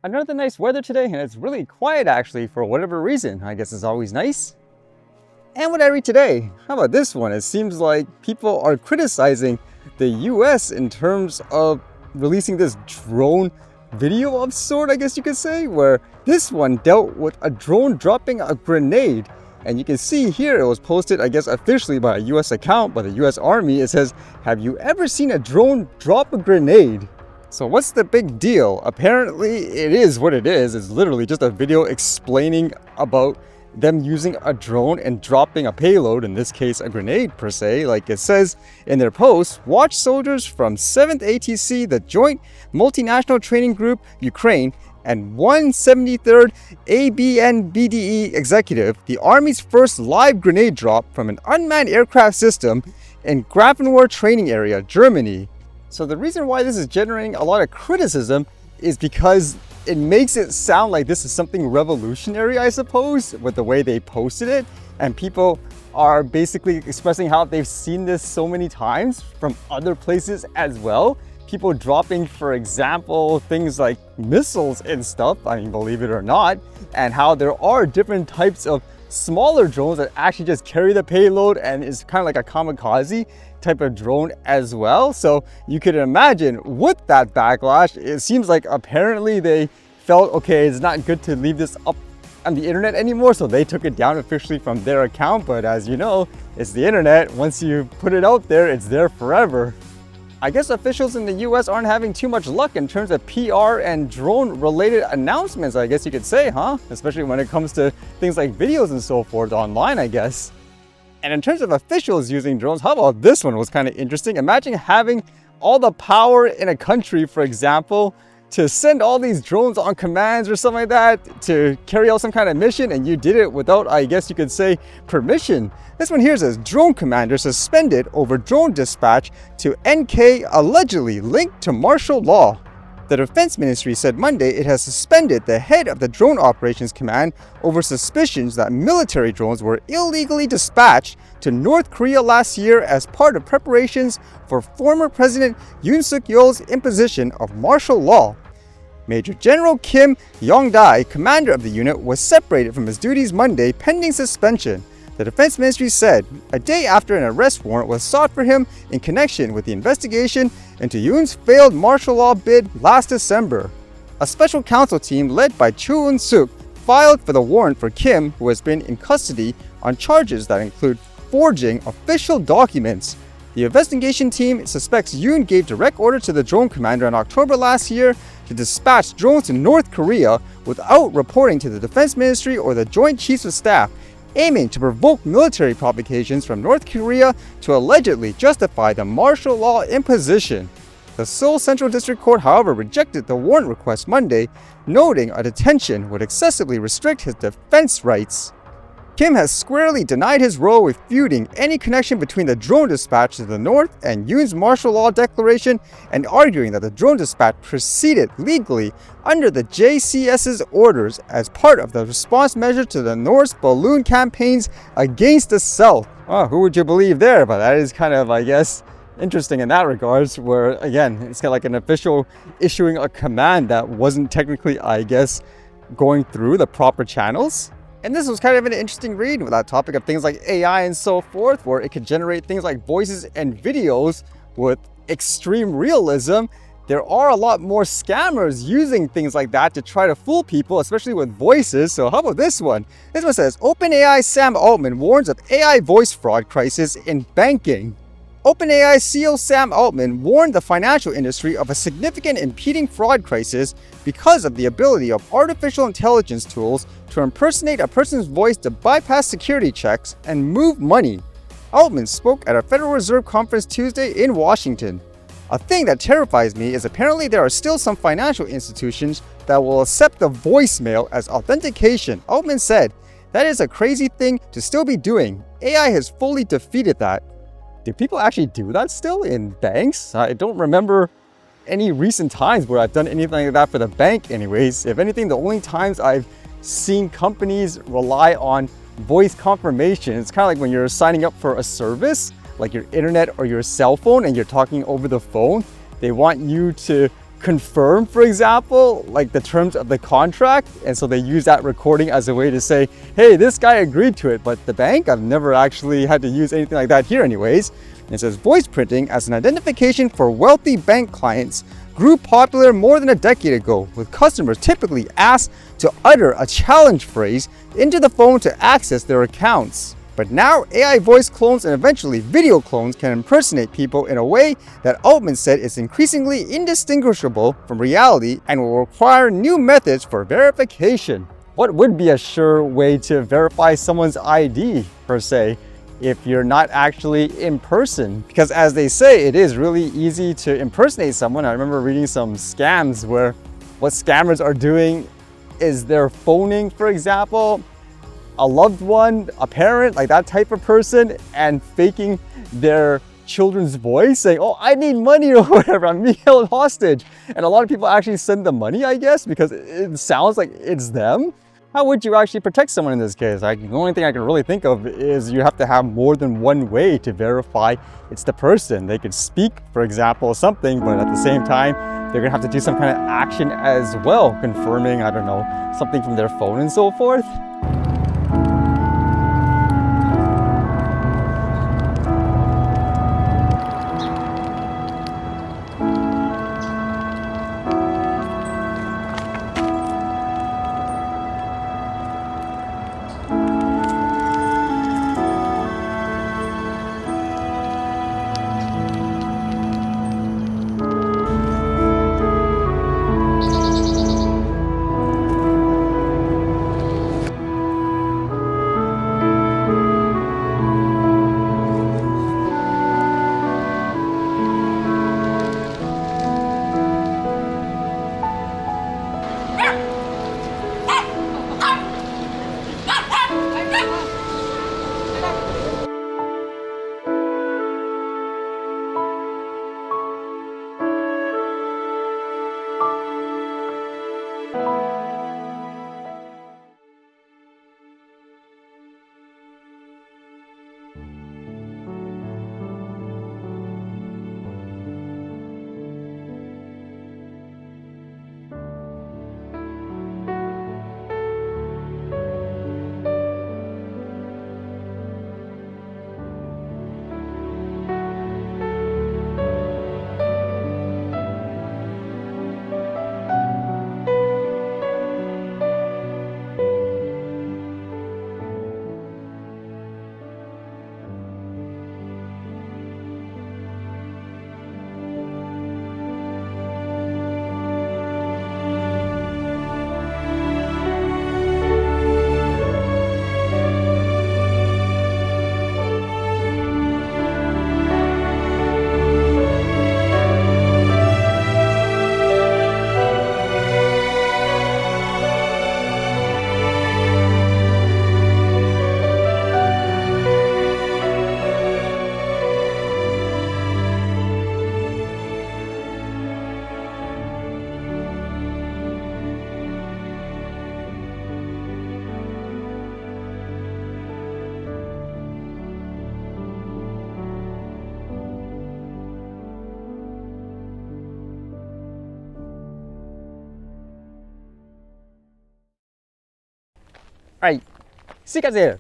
Another nice weather today, and it's really quiet actually for whatever reason. I guess it's always nice. And what I read today, how about this one? It seems like people are criticizing the US in terms of releasing this drone video of sort, I guess you could say, where this one dealt with a drone dropping a grenade. And you can see here it was posted, I guess, officially by a US account, by the US Army. It says, "Have you ever seen a drone drop a grenade?" So what's the big deal? Apparently it is what it is. It's literally just a video explaining about them using a drone and dropping a payload, in this case a grenade per se. Like it says in their post, watch soldiers from 7th ATC, the Joint Multinational Training Group, Ukraine, and 173rd ABNBDE executive, the Army's first live grenade drop from an unmanned aircraft system in Grafenwohr training area, Germany. So the reason why this is generating a lot of criticism is because it makes it sound like this is something revolutionary, I suppose, with the way they posted it. And people are basically expressing how they've seen this so many times from other places as well. People dropping, for example, things like missiles and stuff, I mean, believe it or not, and how there are different types of smaller drones that actually just carry the payload and is kind of like a kamikaze type of drone as well. So you could imagine with that backlash, it seems like apparently they felt, okay, it's not good to leave this up on the internet anymore, so they took it down officially from their account. But as you know, it's the internet. Once you put it out there, it's there forever. I guess officials in the US aren't having too much luck in terms of PR and drone related announcements, I guess you could say, huh? Especially when it comes to things like videos and so forth online, I guess. And in terms of officials using drones, how about this one? Was kind of interesting. Imagine having all the power in a country, for example, to send all these drones on commands or something like that to carry out some kind of mission, and you did it without, I guess you could say, permission. This one here says drone commander suspended over drone dispatch to NK allegedly linked to martial law. The Defense Ministry said Monday it has suspended the head of the Drone Operations Command over suspicions that military drones were illegally dispatched to North Korea last year as part of preparations for former President Yoon Suk-yeol's imposition of martial law. Major General Kim Yong-dae, commander of the unit, was separated from his duties Monday pending suspension. The Defense Ministry said, a day after an arrest warrant was sought for him in connection with the investigation into Yoon's failed martial law bid last December. A special counsel team led by Choo Eun-suk filed for the warrant for Kim, who has been in custody on charges that include forging official documents. The investigation team suspects Yoon gave direct order to the drone commander in October last year to dispatch drones to North Korea without reporting to the Defense Ministry or the Joint Chiefs of Staff, aiming to provoke military provocations from North Korea to allegedly justify the martial law imposition. The Seoul Central District Court, however, rejected the warrant request Monday, noting a detention would excessively restrict his defense rights. Kim has squarely denied his role, refuting any connection between the drone dispatch to the north and Yoon's martial law declaration, and arguing that the drone dispatch proceeded legally under the JCS's orders as part of the response measure to the North's balloon campaigns against the South. Well, who would you believe there? But that is kind of, I guess, interesting in that regards, where again, it's kind of like an official issuing a command that wasn't technically, I guess, going through the proper channels. And this was kind of an interesting read with that topic of things like AI and so forth, where it could generate things like voices and videos with extreme realism. There are a lot more scammers using things like that to try to fool people, especially with voices. So how about this one? This one says, OpenAI Sam Altman warns of AI voice fraud crisis in banking. OpenAI CEO Sam Altman warned the financial industry of a significant impending fraud crisis because of the ability of artificial intelligence tools to impersonate a person's voice to bypass security checks and move money. Altman spoke at a Federal Reserve conference Tuesday in Washington. A thing that terrifies me is apparently there are still some financial institutions that will accept the voicemail as authentication, Altman said. That is a crazy thing to still be doing. AI has fully defeated that. Do people actually do that still in banks? I don't remember any recent times where I've done anything like that for the bank anyways. If anything, the only times I've seen companies rely on voice confirmation, it's kind of like when you're signing up for a service, like your internet or your cell phone, and you're talking over the phone. They want you to confirm, for example, like the terms of the contract. And so they use that recording as a way to say, hey, this guy agreed to it, but the bank, I've never actually had to use anything like that here anyways. And it says voice printing as an identification for wealthy bank clients grew popular more than a decade ago, with customers typically asked to utter a challenge phrase into the phone to access their accounts. But now AI voice clones and eventually video clones can impersonate people in a way that Altman said is increasingly indistinguishable from reality and will require new methods for verification. What would be a sure way to verify someone's ID, per se, if you're not actually in person? Because as they say, it is really easy to impersonate someone. I remember reading some scams where what scammers are doing is they're phoning, for example, a loved one, a parent, like that type of person, and faking their children's voice, saying, oh, I need money or whatever, I'm being held hostage. And a lot of people actually send the money, I guess, because it sounds like it's them. How would you actually protect someone in this case? The only thing I can really think of is you have to have more than one way to verify it's the person. They could speak, for example, something, but at the same time, they're gonna have to do some kind of action as well, confirming, I don't know, something from their phone and so forth. All right, see you guys later.